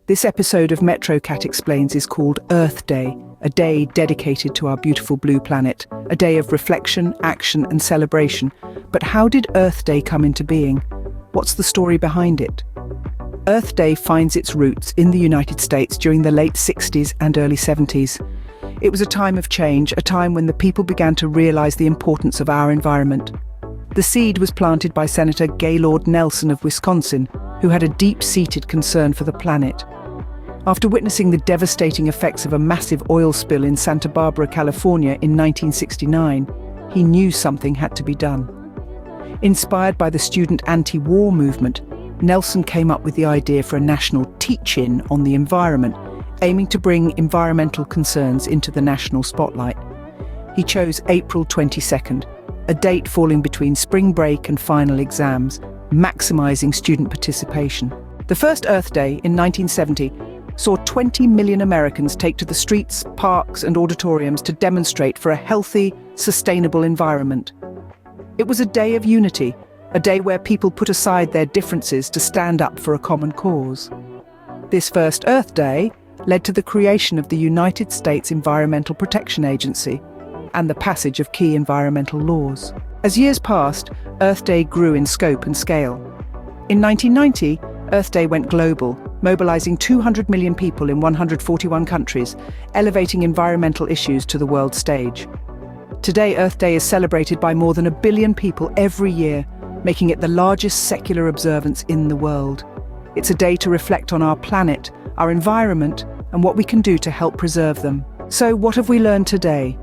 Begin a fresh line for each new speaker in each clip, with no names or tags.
This episode of MetroCat Explains is called Earth Day, a day dedicated to our beautiful blue planet, a day of reflection, action and celebration. But how did Earth Day come into being? What's the story behind it? Earth Day finds its roots in the United States during the late 60s and early 70s. It was a time of change, a time when the people began to realize the importance of our environment. The seed was planted by Senator Gaylord Nelson of Wisconsin, who had a deep-seated concern for the planet. After witnessing the devastating effects of a massive oil spill in Santa Barbara, California in 1969, he knew something had to be done. Inspired by the student anti-war movement, Nelson came up with the idea for a national teach-in on the environment, aiming to bring environmental concerns into the national spotlight. He chose April 22nd, a date falling between spring break and final exams, maximizing student participation. The first Earth Day in 1970 saw 20 million Americans take to the streets, parks and auditoriums to demonstrate for a healthy, sustainable environment. It was a day of unity, a day where people put aside their differences to stand up for a common cause. This first Earth Day led to the creation of the United States Environmental Protection Agency and the passage of key environmental laws. As years passed, Earth Day grew in scope and scale. In 1990, Earth Day went global, mobilizing 200 million people in 141 countries, elevating environmental issues to the world stage. Today, Earth Day is celebrated by more than 1 billion people every year, making it the largest secular observance in the world. It's a day to reflect on our planet, our environment, and what we can do to help preserve them. So, what have we learned today?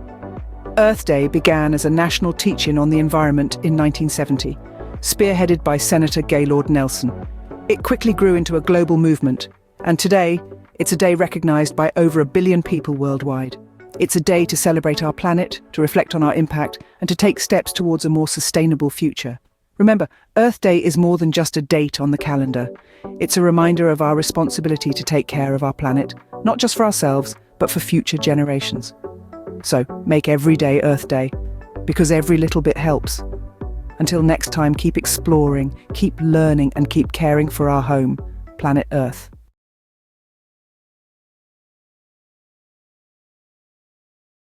Earth Day began as a national teach-in on the environment in 1970, spearheaded by Senator Gaylord Nelson. It quickly grew into a global movement, and today, it's a day recognized by over 1 billion people worldwide. It's a day to celebrate our planet, to reflect on our impact, and to take steps towards a more sustainable future. Remember, Earth Day is more than just a date on the calendar. It's a reminder of our responsibility to take care of our planet, not just for ourselves, but for future generations. So, make every day Earth Day, because every little bit helps. Until next time, keep exploring, keep learning, and keep caring for our home, planet Earth.